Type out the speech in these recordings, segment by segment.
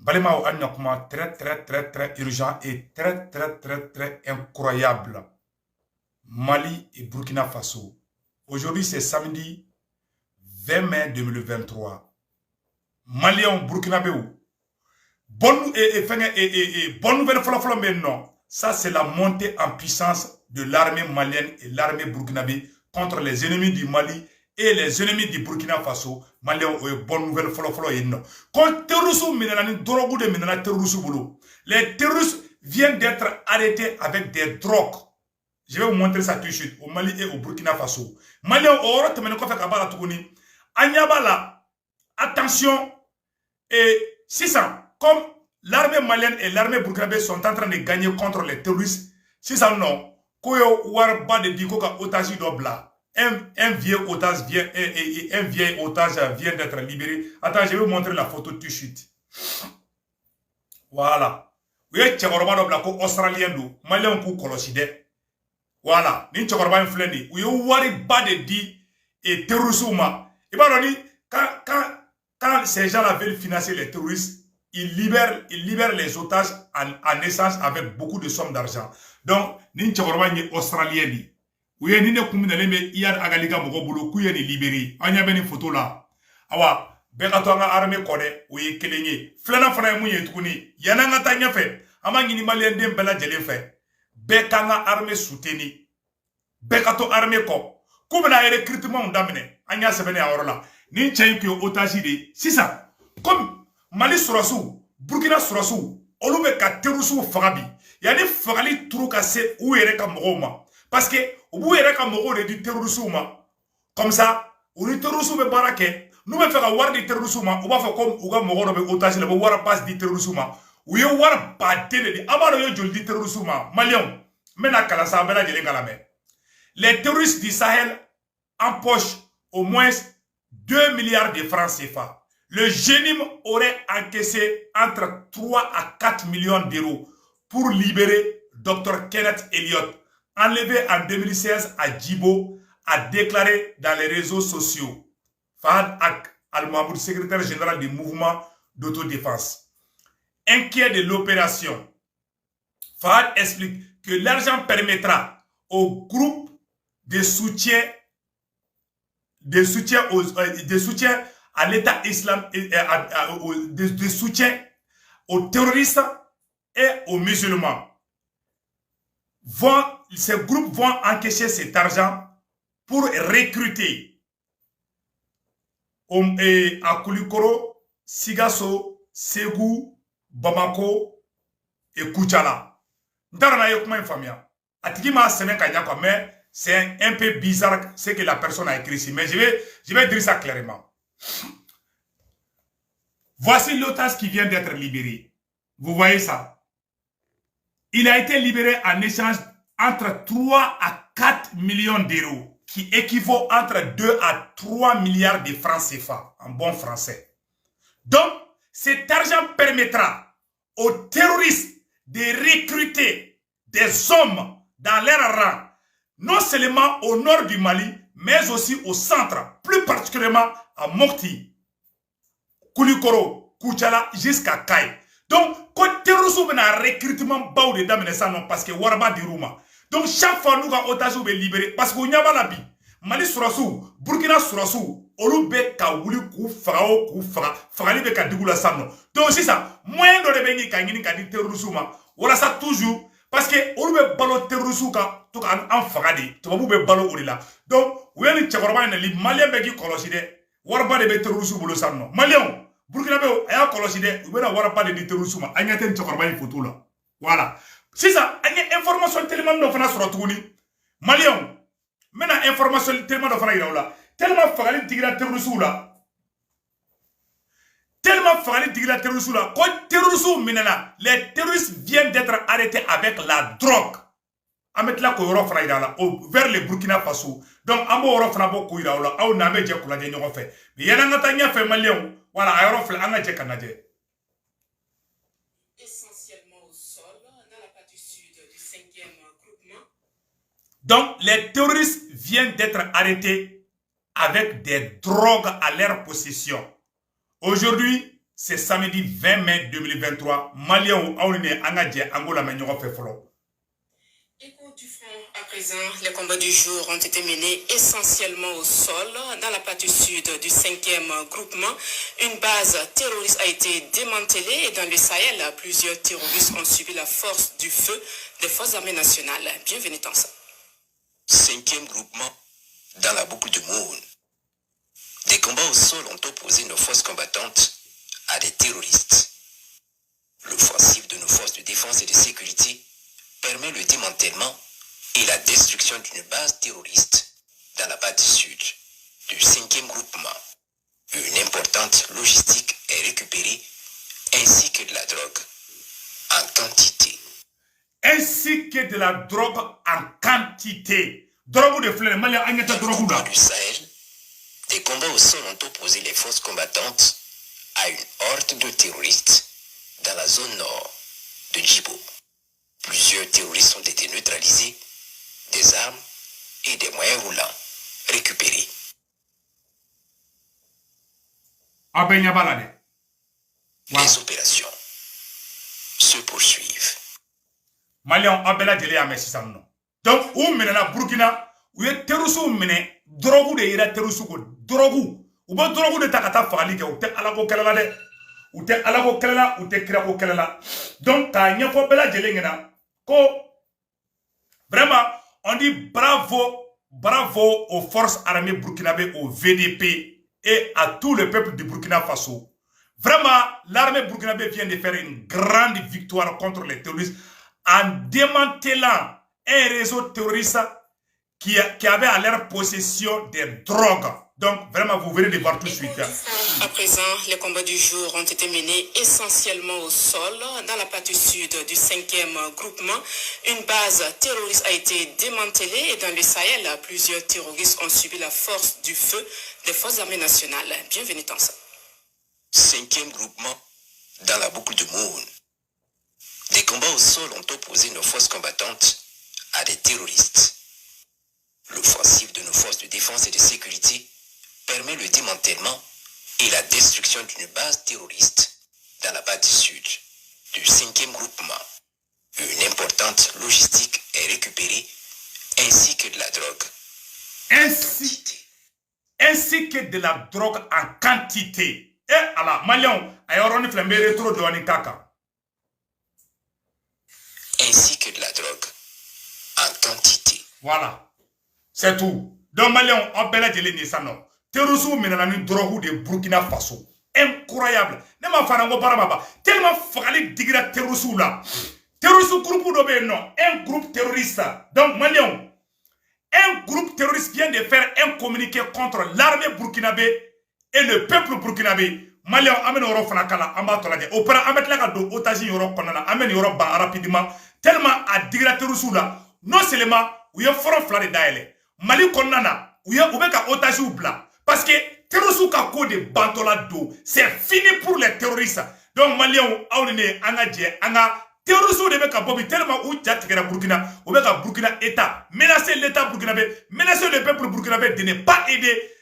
Balema o Anyakuma, très urgent et très incroyable. Mali et Burkina Faso. Aujourd'hui, c'est samedi 20 mai 2023. Maliens, Burkinabé. Bonne nouvelle maintenant. Ça, c'est la montée en puissance de l'armée malienne et l'armée burkinabé contre les ennemis du Mali et les ennemis du Burkina Faso. Maliens, bonne nouvelle quand les terroristes viennent d'être arrêtés avec des drogues. Je vais vous montrer ça tout de suite au Mali et au Burkina Faso. Maliens, attention, et 600, comme l'armée malienne et l'armée burkinabé sont en train de gagner contre les terroristes, 600 non, Koyo Warba de Dikoka otage d'Obla. Un vieil otage vient d'être libéré. Attends, je vais vous montrer la photo tout de suite. Voilà. Vous voyez, Tchekoroba d'Obla, australien d'où, malien pour Koloside. Voilà. Ni Tchekoroba influendi. Vous voyez, Warba de Di et terrorisme. Et bien, quand ces gens-là veulent financer les terroristes, ils libèrent les otages en essence avec beaucoup de sommes d'argent. Donc, ni Tchekoroba ni australien ni. Vous voyez, ni Kuminaleme, Iyad Agaliga Mogobulu, Kuyani libéré. On y a une photo là. Awa, Bekatoanga armée kode, oui, Kelenye. Flana Fana Mouye Tukuni, Yananga Tanya fait. Amangini Malien dem Bela Jele fait. Bekanga armée soutenu. Bekato armée ko. Koumena recrutement d'amene. Anya Sebene Aorola. Ni Tchaïkyo otage de. C'est ça. Comme Mali Sourassou, Burkina Sourassou, Oloube ka terrorisou Farabi. Y'a des Farali Troukase ou Ereka Moroma. Parce que, au bout de du terrorisme, comme ça, ou le terrorisme est baraqué, nous me faire avoir du terrorisme, on va faire comme ou comme moro de otage, le voir passe du terrorisme, ou yo war battre de abalo yo jol du terrorisme, Malion, mena kala sa bela jele galame. Les terroristes du Sahel empochent au moins 2 milliards de francs CFA. Le GENIM aurait encaissé entre 3 à 4 millions d'euros pour libérer Dr Kenneth Elliott, enlevé en 2016 à Djibo, a déclaré dans les réseaux sociaux. Fahad Al-Mahmoud, secrétaire général du mouvement d'autodéfense. Inquiet de l'opération, Fahad explique que l'argent permettra au groupe de soutien à l'État islamique, de soutien aux terroristes et aux musulmans. Ces groupes vont encaisser cet argent pour recruter à Koulikoro, Sigasso, Ségou, Bamako et Koutchala. Mais c'est un peu bizarre ce que la personne a écrit ici. Mais je vais dire ça clairement. Voici l'otage qui vient d'être libéré. Vous voyez ça? Il a été libéré en échange entre 3 à 4 millions d'euros, qui équivaut entre 2 à 3 milliards de francs CFA, en bon français. Donc, cet argent permettra aux terroristes de recruter des hommes dans leur rang, non seulement au nord du Mali, mais aussi au centre, plus particulièrement à Mokti, Koulikoro, Koutchala, jusqu'à Kaye. Donc, quand terrorisme a un recrutement bas de dames parce que Warba di Rouma. Donc, chaque fois nous avons otage libéré parce qu'on n'y a pas la vie. Mali Sourassou, Burkina Sourassou, Olube ka wuli kou farao kou farali be ka digula sanno. Donc, c'est ça. Moyen de revenir ka ngini ka di terrorisme. Voilà ça toujours. Parce que Olube balo terrorisme ka to ka en faradi. To be balo orila. Donc, oui, ni Tchekoroba ne li Malien be ki koloside. Warba de be terrorisme bolo sanno. Malien. Burkinabé, il y a un coloside, il y a un pas de terrorisme, il y a une photo là. Voilà. C'est ça, il y a une information tellement de France sur tout. Malion, maintenant, information tellement de France là. Tellement fagali tigre terrorisme là. Tellement fagali tigre terrorisme là. Quand terrorisme maintenant, les terroristes viennent d'être arrêtés avec la drogue. À mettre là, vers le Burkina Faso. Donc, à mon oro frabo kouira là, à on a mis la dernière fait. Mais il y a un atteint fait Malion. Voilà, essentiellement au sol, dans la partie sud du 5e groupement. Donc, les terroristes viennent d'être arrêtés avec des drogues à leur possession. Aujourd'hui, c'est samedi 20 mai 2023. Malien ou Aouline Angadje Angola Menyon fait follow. Écho du front à présent, les combats du jour ont été menés essentiellement au sol. Dans la partie sud du 5e groupement, une base terroriste a été démantelée et dans le Sahel, plusieurs terroristes ont subi la force du feu des forces armées nationales. Bienvenue dans ça. 5e groupement, dans la boucle de Moune. Des combats au sol ont opposé nos forces combattantes à des terroristes. L'offensive de nos forces de défense et de sécurité permet le démantèlement et la destruction d'une base terroriste dans la partie sud du 5e groupement. Une importante logistique est récupérée ainsi que de la drogue en quantité. Ainsi que de la drogue en quantité. Drogue de fleurs, malien Agnata drogue là. Du Sahel, des combats au sol ont opposé les forces combattantes à une horde de terroristes dans la zone nord de Djibo. Plusieurs terroristes ont été neutralisés, des armes et des moyens roulants récupérés. Les opérations se poursuivent. Malien Abela Dele Amesisano. Donc, où menena Burkina, où est terrorisme mené, drogue de ira terrorisme, drogue. Ou bien drogue de takata fali, ou te alako kelala, ou te alako kelala, ou te kirako kelala. Donc, quand il y a un Bela Dele ngena, vraiment, on dit bravo, bravo aux forces armées burkinabées, au VDP et à tout le peuple du Burkina Faso. Vraiment, l'armée burkinabé vient de faire une grande victoire contre les terroristes en démantelant un réseau terroriste qui avait à leur possession des drogues. Donc, vraiment, vous venez de voir tout de suite. À présent, les combats du jour ont été menés essentiellement au sol. Dans la partie sud du 5e groupement, une base terroriste a été démantelée et dans le Sahel, plusieurs terroristes ont subi la force du feu des forces armées nationales. Bienvenue dans ça. 5e groupement, dans la boucle de Moune. Des combats au sol ont opposé nos forces combattantes à des terroristes. L'offensive de nos forces de défense et de sécurité permet le démantèlement et la destruction d'une base terroriste dans la partie sud du 5e groupement. Une importante logistique est récupérée ainsi que de la drogue ainsi que de la drogue en quantité. Et à la Malion, ayoroni flambé trop de wanikaka. Ainsi que de la drogue en quantité. Voilà. C'est tout. Donc Malion, on peut la dire ça non. Terrorisme menana drogue de Burkina Faso. Incroyable. Ne ma farango parababa. Tellement fagale digra terrorisme là. Terrorisme groupe d'obé non. Un groupe terroriste. Donc Malion, un groupe terroriste vient de faire un communiqué contre l'armée burkinabé et le peuple burkinabé. Malien amène Europe fanakala ambatolade. Opéra amet la do otaji Europe konana amène Europe ba rapidement tellement à digrater là. Non seulement où y a front flare d'aile. Mali konana où y a ubeka otaji oubla parce que terrorisme ka ko de bantola do c'est fini pour les terroristes. Donc malien aulene angadje anga terrorisme de beka bobi tellement où jatigera Burkina ou beka Burkina état menacer l'état burkinabé menacer le peuple burkinabé de ne pas aider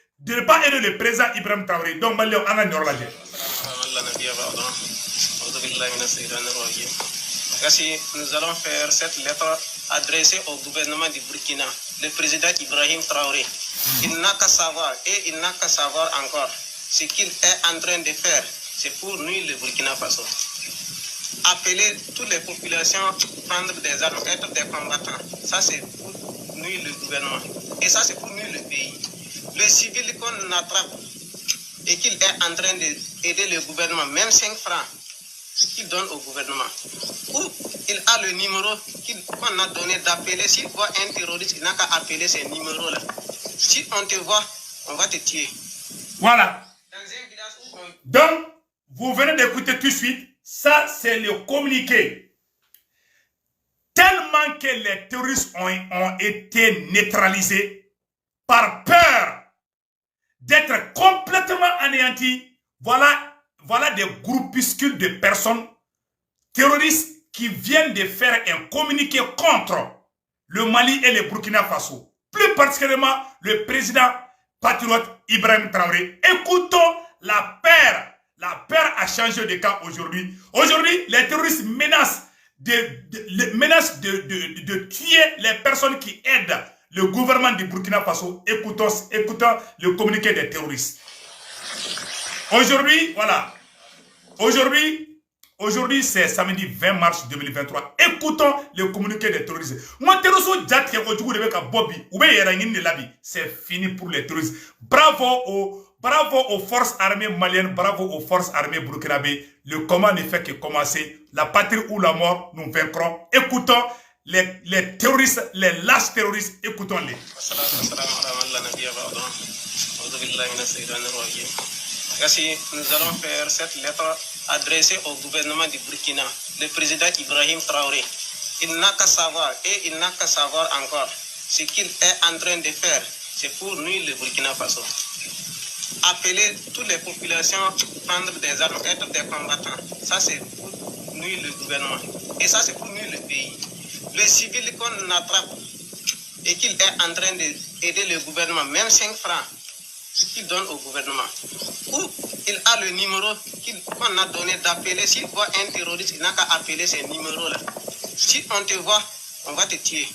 le président Ibrahim Traoré. Donc, Malio, on a nous allons faire cette lettre adressée au gouvernement du Burkina, le président Ibrahim Traoré. Il n'a qu'à savoir, et il n'a qu'à savoir encore, ce qu'il est en train de faire, c'est pour nuire le Burkina Faso. Appeler toutes les populations à prendre des armes, être des combattants, ça c'est pour nuire le gouvernement. Et ça c'est pour nuire le pays. Le civil qu'on attrape et qu'il est en train d'aider le gouvernement, même 5 francs qu'il donne au gouvernement, ou il a le numéro qu'on a donné d'appeler. S'il voit un terroriste, il n'a qu'à appeler ces numéros-là. Si on te voit, on va te tuer. Voilà. Donc, vous venez d'écouter tout de suite, ça c'est le communiqué. Tellement que les terroristes ont été neutralisés par peur d'être complètement anéantis, voilà des groupuscules de personnes terroristes qui viennent de faire un communiqué contre le Mali et le Burkina Faso. Plus particulièrement le président patriote Ibrahim Traoré. Écoutons la La peur a changé de camp aujourd'hui. Aujourd'hui, les terroristes menacent de tuer les personnes qui aident le gouvernement du Burkina Faso. Écoutons le communiqué des terroristes. Aujourd'hui, voilà. Aujourd'hui, c'est samedi 20 mars 2023. Écoutons le communiqué des terroristes. C'est fini pour les terroristes. Bravo aux forces armées maliennes, bravo aux forces armées burkinabées. Le combat ne fait que commencer. La patrie ou la mort, nous vaincrons. Écoutons les terroristes, les lâches terroristes, écoutons-les. Ainsi, nous allons faire cette lettre adressée au gouvernement du Burkina, le président Ibrahim Traoré. Il n'a qu'à savoir, et il n'a qu'à savoir encore, ce qu'il est en train de faire, c'est pour nuire le Burkina Faso. Appeler toutes les populations à prendre des armes, être des combattants, ça c'est pour nuire le gouvernement. Et ça c'est pour nuire le pays. Le civil qu'on attrape et qu'il est en train d'aider le gouvernement, même 5 francs, qu'il donne au gouvernement. Ou il a le numéro qu'on a donné d'appeler. S'il voit un terroriste, il n'a qu'à appeler ces numéros-là. Si on te voit, on va te tuer.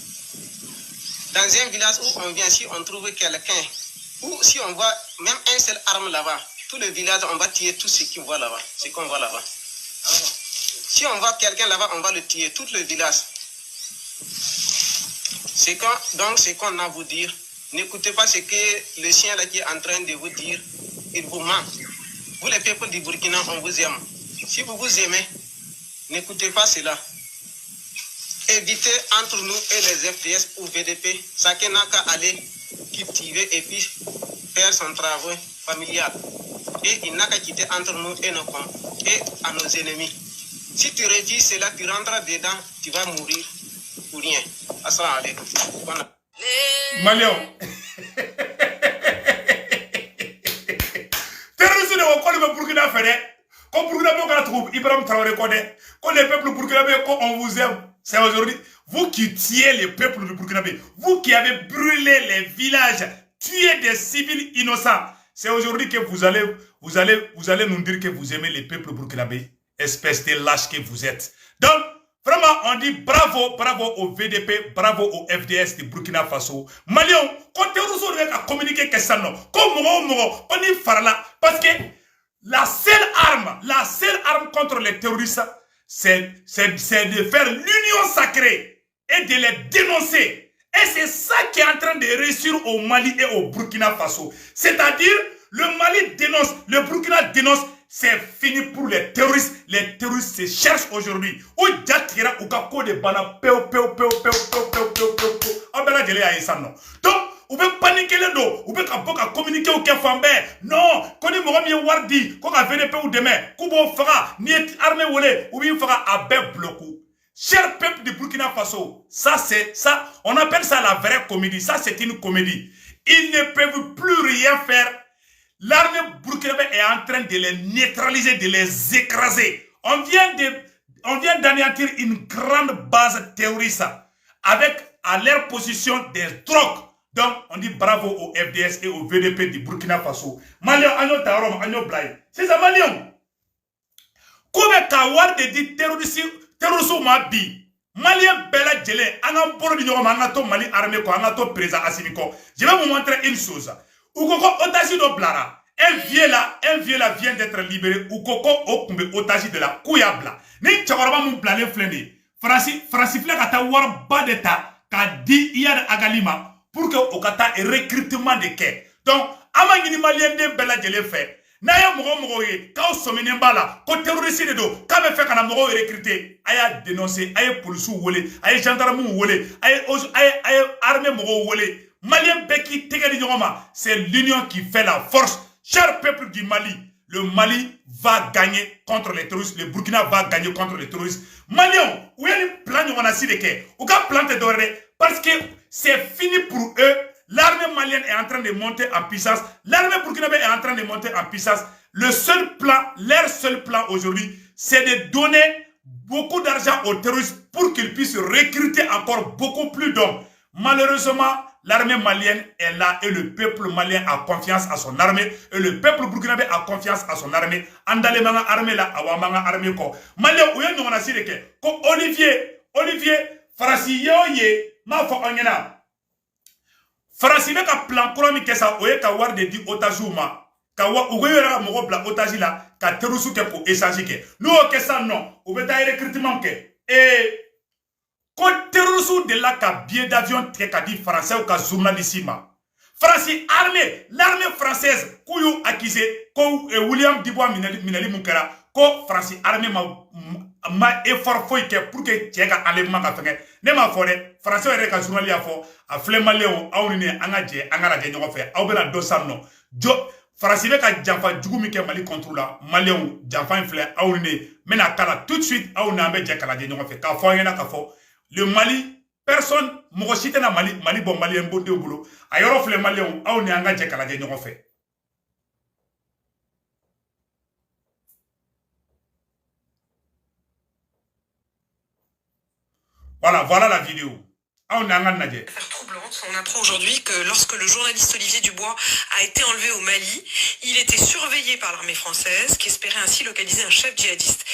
Dans un village où on vient, si on trouve quelqu'un, ou si on voit même un seul arme là-bas, tout le village, on va tuer tout ce qu'on voit là-bas. Si on voit quelqu'un là-bas, on va le tuer, tout le village. Donc, c'est qu'on a à vous dire. N'écoutez pas ce que le chien là qui est en train de vous dire. Il vous ment. Vous les peuples du Burkina, on vous aime. Si vous vous aimez, n'écoutez pas cela. Évitez entre nous et les FDS ou VDP, chacun n'a qu'à aller cultiver et puis faire son travail familial. Et il n'a qu'à quitter entre nous et à nos ennemis. Si tu refuses cela, tu rentres dedans, tu vas mourir pour rien. Assalamu alaikum. Malion. Terroristes de quoi le Burkina fait. Comme Burkina Faso trouve Ibrahim Traoré connaît. Quand les peuples burkinabés, on vous aime. C'est aujourd'hui. Vous qui tuez les peuples du Burkina Faso. Vous qui avez brûlé les villages, tué des civils innocents. C'est aujourd'hui que vous allez nous dire que vous aimez les peuples burkinabés. Espèce de lâche que vous êtes. Donc, vraiment, on dit bravo au VDP, bravo au FDS de Burkina Faso. Malion, quand tu as communiqué que ça, non. Comme on y farla. Parce que la seule arme contre les terroristes, c'est de faire l'union sacrée et de les dénoncer. Et c'est ça qui est en train de réussir au Mali et au Burkina Faso. C'est-à-dire, le Mali dénonce, le Burkina dénonce. C'est fini pour les terroristes. Les terroristes se cherchent aujourd'hui. Ou jatira ou kako de bana peu. Abela jele ya isano. Donc, ou be paniquer le dos. Ou be kaboka communiquer au kefambe. Non, koni mogomi wardi. Koka VDP ou demain. Kubo fera. Ni armée wole. Ou bien fera abe bloku. Cher peuple du Burkina Faso. Ça, on appelle ça la vraie comédie. Ça, c'est une comédie. Ils ne peuvent plus rien faire. L'armée burkinabé est en train de les neutraliser, de les écraser. On vient d'anéantir une grande base terroriste avec à leur position des drogues. Donc, on dit bravo au FDS et au VDP du Burkina Faso. Malion, agno tarom, agno blay. C'est ça, Malion. Comme kawar de dit terroriste ma bi. Malien bela djele, anam poro di nyoma, anato Mali armée ko, anato président Assimi ko. Je vais vous montrer une chose. Ukoko otage do blara. Un vieux là vient d'être libéré. Ukoko okumbe otage de la Kouyabla. Ni tchakoroba mou blale flende. Franci fle kata war badeta ka di iyad agalima pour que okata et recrutement de quai. Donc, amangini malien de bela djele fait. Naya mogo ye, ka somene mbala, ko terroriste de do, ka be fait kana mogo recruter. Aya dénoncer, aya police wole, aya gendarme wole, aya armée mogo wole. Malien Beki Tegeli Nyoma, c'est l'union qui fait la force. Cher peuple du Mali, le Mali va gagner contre les terroristes, le Burkina va gagner contre les terroristes. Malion, où est le plan de quai? Où est le plan de doré? Parce que c'est fini pour eux. L'armée malienne est en train de monter en puissance. L'armée burkinabé est en train de monter en puissance. Le seul plan, leur seul plan aujourd'hui, c'est de donner beaucoup d'argent aux terroristes pour qu'ils puissent recruter encore beaucoup plus d'hommes. Malheureusement, l'armée malienne est là et le peuple malien a confiance à son armée et le peuple burkinabé a confiance à son armée. Andale manga armée là, awamanga armée ko. Malien ouye n'ona sireke. Ko Olivier, farasi ye, ma fo onyena. Farasi be ka plan kourami kesa ouye ka war de di otajuma. Ka wa ouye ra mogo bla otaji la, ka terusu ke ko échange ke. Nous o kesa non, ou beta recrutement ke. Et quand terrorisme de la ka billet d'avion ka di français ou ka journaliste France armée, l'armée française kouyou accusé ko William Dubois Minali Moukera ko France armée ma effort foi ke pour que tcheka enlèvement ka fenge ne ma fodé français re ka journaliste a fo a flema léon awni anga je anga la je ñoko fe aw bena do samno jo France be ka janfa jugu mi ke Mali contre la Malien janfa inflé awni mena kala tout de suite awna be je kala je ñoko fe ka fo ngena ka fo le Mali, personne, moi aussi na Mali bon Malien bon de boulot. Ailleurs les Maliens, on est engagé qu'à la gagne fait. Voilà la vidéo. Affaire troublante. On apprend aujourd'hui que lorsque le journaliste Olivier Dubois a été enlevé au Mali, il était surveillé par l'armée française qui espérait ainsi localiser un chef djihadiste.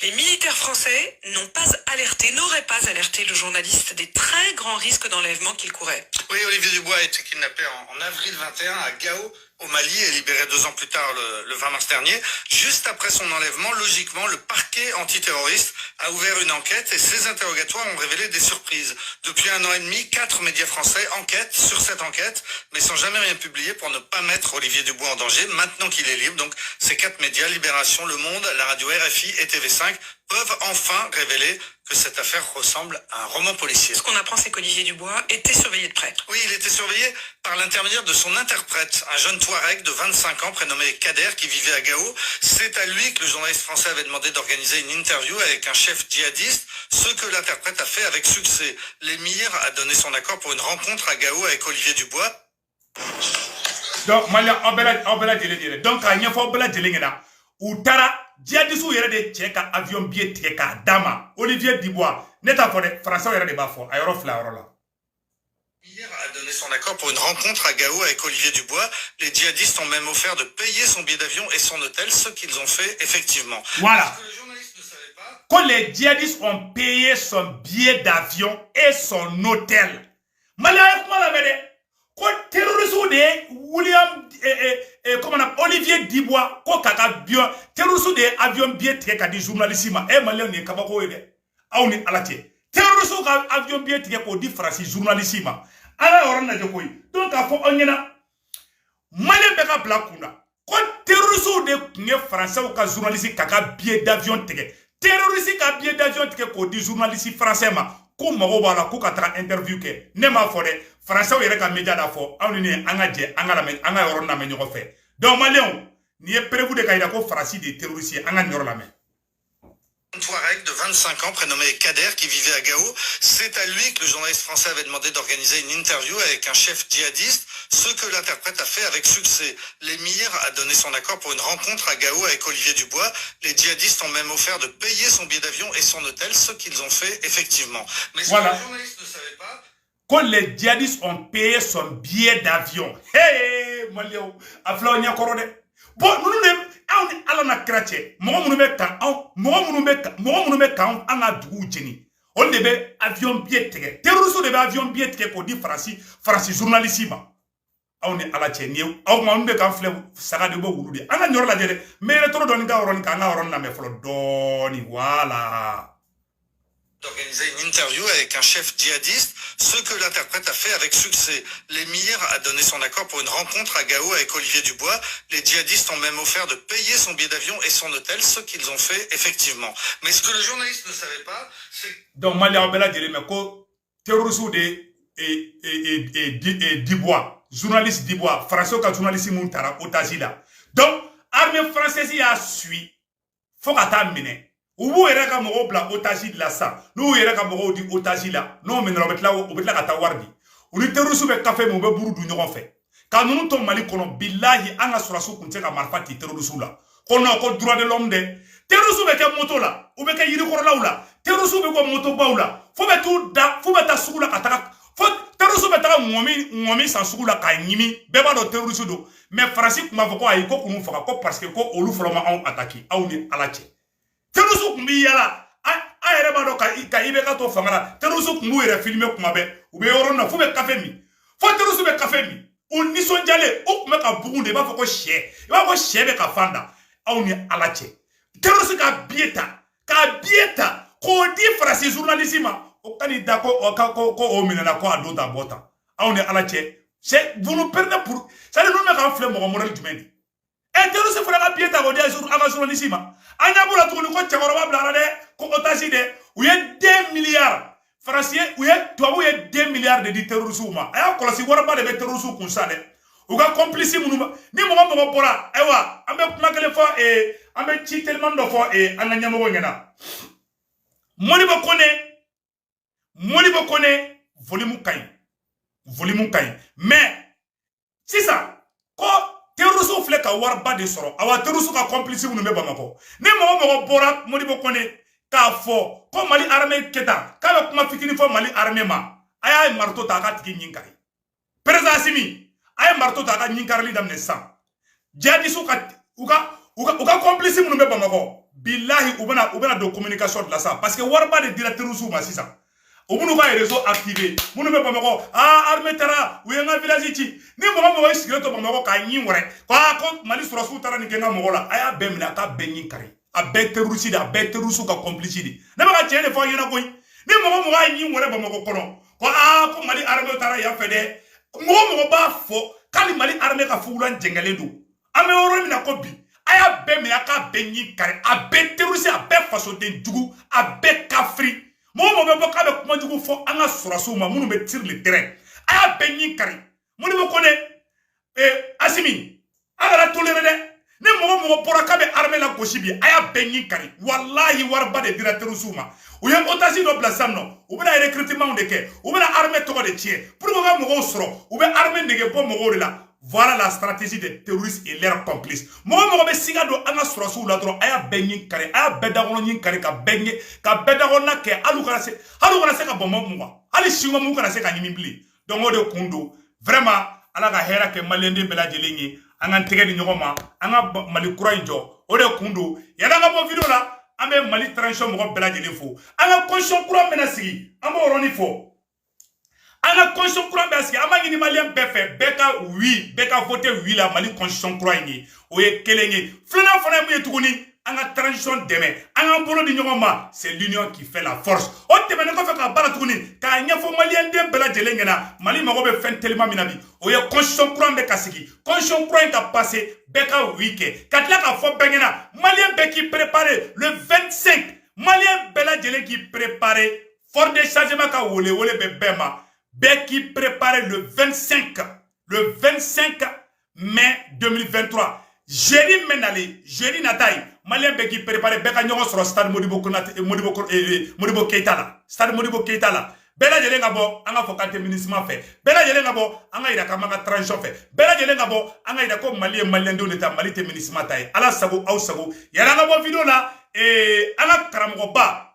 Les militaires français n'auraient pas alerté le journaliste des très grands risques d'enlèvement qu'il courait. Oui, Olivier Dubois a été kidnappé en avril 21 à Gao, au Mali, et libéré 2 ans plus tard, le 20 mars dernier. Juste après son enlèvement, logiquement, le parquet antiterroriste a ouvert une enquête et ses interrogatoires ont révélé des surprises. Depuis 1 an et demi, 4 médias français enquêtent sur cette enquête, mais sans jamais rien publier pour ne pas mettre Olivier Dubois en danger, maintenant qu'il est libre. Donc, ces 4 médias, Libération, Le Monde, la radio RFI et TV5, peuvent enfin révéler que cette affaire ressemble à un roman policier. Ce qu'on apprend, c'est qu'Olivier Dubois était surveillé de près. Oui, il était surveillé par l'intermédiaire de son interprète, un jeune Touareg de 25 ans prénommé Kader qui vivait à Gao. C'est à lui que le journaliste français avait demandé d'organiser une interview avec un chef djihadiste, ce que l'interprète a fait avec succès. L'émir a donné son accord pour une rencontre à Gao avec Olivier Dubois. Donc, donc, il y a Outara, djihadistes yere de tcheka avion billet teka dama Olivier Dubois neta fodé français yere de bafo ayoro flaorola. Hier a donné son accord pour une rencontre à Gao avec Olivier Dubois. Les djihadistes ont même offert de payer son billet d'avion et son hôtel, ce qu'ils ont fait effectivement. Voilà. Parce que le journaliste ne savait pas. Quand les djihadistes ont payé son billet d'avion et son hôtel, Malaya comment la vede? Quand terroriste de William comment on appelle Olivier Dubois, ko kaka bien terroriste de avion billet teka di journaliste ma e Malien ne kabako ede. Awni alatie. Terroriste ka avion billet teka ko di France journaliste ma. Ala orana de koy. Donc a fo onyena Malien beka blakuna. Ko terroriste de nge français ka journaliste kaka billet d'avion teka. Terroriste ka billet d'avion teka ko di journaliste français ma. Ko mago bala ko ka tra interview ke. Ne ma fodé français yere ka média da fo awni anga je anga yoro na me ñoko fe. Donc Malien ni est prévu de kaida ko France des terroristes anga ñoro la me. Un Touareg de 25 ans prénommé Kader qui vivait à Gao. C'est à lui que le journaliste français avait demandé d'organiser une interview avec un chef djihadiste, ce que l'interprète a fait avec succès. L'émir a donné son accord pour une rencontre à Gao avec Olivier Dubois. Les djihadistes ont même offert de payer son billet d'avion et son hôtel, ce qu'ils ont fait effectivement. Mais ce voilà. que le journaliste ne savait pas, quand les djihadistes ont payé son billet d'avion, hey, Malio, afla nya korode. Bon, nous on ala na krache. Mo munu be kan anga dugu jeni. On debe avion billet tege. Terroriste debe avion billet tege ko di France journaliste ma. On est à la tienne. On m'a dit qu'on fait ça de beau goût. On a n'y la dire. Mais le trop d'on na me flo doni voilà. D'organiser une interview avec un chef djihadiste, ce que l'interprète a fait avec succès. L'émir a donné son accord pour une rencontre à Gao avec Olivier Dubois. Les djihadistes ont même offert de payer son billet d'avion et son hôtel, ce qu'ils ont fait effectivement. Mais ce que le journaliste ne savait pas, c'est... Donc, Malia Bela dire, mais quoi, terroriste et Dubois, journaliste Dubois, français ka journaliste Muntara, Otazila. Donc, armée française y a suivi. Faut qu'à t'amener. Ubu eraka mo obla otaji la sa no eraka mo di otaji la no men robetla kata wardi uni terrorisme be café mo be buru du ñogon fe ka nunu to Mali kono billahi anga surasu kunte ka marfati terrorisme la kono ko droit de l'homme de terrorisme be ke moto la ou be ke yiri korla ou la terrorisme be ko moto ba ou la fo be ta sugula kata faut terrorisme beta ngomi sans sugu la ka nyimi beba do terrorisme do mais France kuma fako ay ko kunu faka ko parce que ko olu foloma on attaquer aw ni alache terrorisme kumbi yala a yɛrɛ b'a dɔn ka i bɛ ka to fanga la terrorisme kun b'u yɛrɛ filmer kuma bɛɛ u bɛ yɔrɔ na f'u bɛ café min fo terrorisme bɛ café min o nisɔndiyalen o tun bɛ ka bugun de i b'a fɔ ko sɛ i b'a fɔ ko sɛ bɛ ka fan da aw ni ala cɛ terrorisme ka billet ta k'o di farasi journaliste ma o ka n'i da ko o minɛna ko a don ta bɔ ta aw ni ala cɛ c'est vous nous perdez pour c'est à dire nous bɛ k'an filɛ mɔgɔ modèle jumɛn de terrorisme fana ka billet ta k'o di a ka journaliste ma an ɲɛ b'o la tuguni ko cɛkɔrɔba bilara dɛ ko otage dɛ u ye 2 milliards farasiye u ye tubabu ye 2 milliards de di terroristes ma a y'a kɔlɔsi wariba de bɛ terroristes kun sa dɛ u ka complice minnu ma ni mɔgɔ bɔra ayiwa an bɛ kuma kelen fɔ an bɛ ci teliman dɔ fɔ an ka ɲɛmɔgɔ ɲɛna Modibo Kone volume ka ɲi mais sisan ko terroristes filɛ ka wariba de sɔrɔ awa terroristes ka complice minnu bɛ Bamakɔ ni mɔgɔ bɔra Modibo Kone k'a fɔ ko Mali armée kɛta k'a bɛ kuma fitinin fɔ Mali armée ma a y'a marteau ta a ka tigi ɲin kari président Assimi a ye marteau ta a ka ɲin karili daminɛ sisan jihadistes u ka complice minnu bɛ Bamakɔ billahi u bɛna don communication de la sa parce que wariba de dira terroristes ma sisan u b'u ka réseau activé minnu bɛ Bamakɔ armée taara u ye n ka village ci ni mɔgɔ ye sigilen to Bamakɔ k'a ɲin wɛrɛ ko Mali sɔrɔsiw taara nin kɛ n ka mɔgɔ la a y'a bɛɛ minɛ a k'a bɛɛ ɲin kari a bɛɛ terroriste de a bɛɛ terroriste ka complice de ne bɛ ka tiɲɛ de fɔ aw ɲɛna koyi ni mɔgɔ y'a ɲin wɛrɛ Bamakɔ kɔnɔ ko Mali armée taara yan fɛ dɛ mɔgɔ b'a fɔ k'ali Mali armée ka fugulan jɛngɛlen don an bɛ yɔrɔ min na ko bi a y'a bɛɛ minɛ a k'a bɛɛ ɲin kari a bɛɛ terroriste a bɛɛ fasoden jugu a bɛɛ kafiri mɔgɔ bɛ bɔ k'a bɛ kuma jugu fɔ an ka sɔrɔsiw ma minnu bɛ tire le terrain a y'a bɛɛ ɲin kari Modibo Kone Assimi a kana toléré dɛ ni mɔgɔ bɔra k'a bɛ armée la gosi bi a y'a bɛɛ ɲin kari walahi wariba de dira terroriste ma u ye otage dɔ bila sisan nɔ u bɛna recrutement de kɛ u bɛna armée tɔgɔ de tiɲɛ pour que ka mɔgɔw sɔrɔ u bɛ armée nege bɔ mɔgɔw de la voilà la stratégie des terroristes et leurs complices mɔgɔ bɛ siga don an ka sɔrɔsiw la dɔrɔn a y'a bɛɛ ɲin kari a y'a bɛɛ dakɔnɔ ɲin kari ka bɛɛ dakɔnɔna kɛ hali u kana se ka bɔnbɔn mugan hali singa mun kana se ka ɲimi bilen donc o de kun don vraiment ala ka hɛrɛ kɛ maliyɛnden bɛɛ lajɛlen ye an k'an tɛgɛ di ɲɔgɔn ma an ka Mali kura in jɔ o de kun don yanni an ka bɔ video la an bɛ Mali transition mɔgɔ bɛɛ lajɛlen fo an ka constitution kura bɛna sigi an b'o yɔrɔnin fɔ an ka constitution kura bɛna sigi an b'a ɲini maliyɛn bɛɛ fɛ bɛɛ ka voter oui la Mali constitution kura in ye o ye kelen ye filanan fana ye mun ye tuguni an ka transition dɛmɛ an k'an bolo di ɲɔgɔn ma c'est l'union qui fait la force o tɛmɛnen kɔfɛ k'a baara tuguni k'a ɲɛfɔ maliyɛnden bɛɛ lajɛlen ɲɛna Mali mago bɛ fɛn telima min na bi o ye constitution kura bɛ ka sigi constitution kura in ka passer bɛɛ ka oui kɛ ka tila k'a fɔ bɛɛ ɲɛna maliyɛn bɛɛ k'i préparer le 25 maliyɛn bɛɛ lajɛlen k'i préparer fort de changement ka wele bɛ bɛɛ ma bɛɛ k'i préparer le 25 mai 2023 jeudi nataye malien bɛɛ k'i préparer bɛɛ ka ɲɔgɔn sɔrɔ stade Modibo Keita la stade Modibo Keita la bɛɛ lajɛlen ka bɔ an ka fɔ k'an tɛ MINUSMA fɛ bɛɛ lajɛlen ka bɔ an ka yira k'an b'an ka transition fɛ bɛɛ lajɛlen ka bɔ an ka yira ko Mali ye maliyɛndenw de ta Mali tɛ MINUSMA ta ye ala sago aw sago yanni an ka bɔ video la an ka karamɔgɔba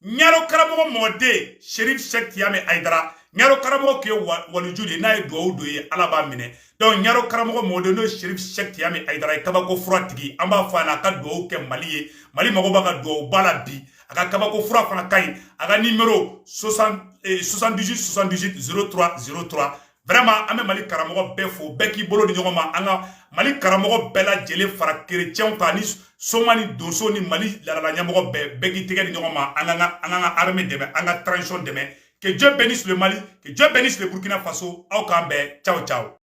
Ɲaro karamɔgɔ mɔden Cherif Cheikh Tiyame Aidara Ɲaro karamɔgɔ tun ye waliju de n'a ye duwawu don ye ala b'a minɛ donc Ɲaro karamɔgɔ mɔden n'o ye Cherif Cheikh Tiyame Aidara ye kabako fura tigi an b'a fɔ a n'a ka duwawu kɛ Mali ye Mali mago b'a ka duwawu ba la bi a ka kabako fura fana ka ɲi a ka numéro 78 78 03 03 vraiment an bɛ Mali karamɔgɔ bɛɛ fo bɛɛ k'i bolo di ɲɔgɔn ma an ka Mali karamɔgɔ bɛɛ lajɛlen fara chrétiens ta ni soma ni donso ni Mali ladala ɲɛmɔgɔ bɛɛ k'i tɛgɛ di ɲɔgɔn ma an ka armée dɛmɛ an ka transition dɛmɛ que Dieu bénisse le Mali que Dieu bénisse le Burkina Faso aw k'an bɛɛ ciao ciao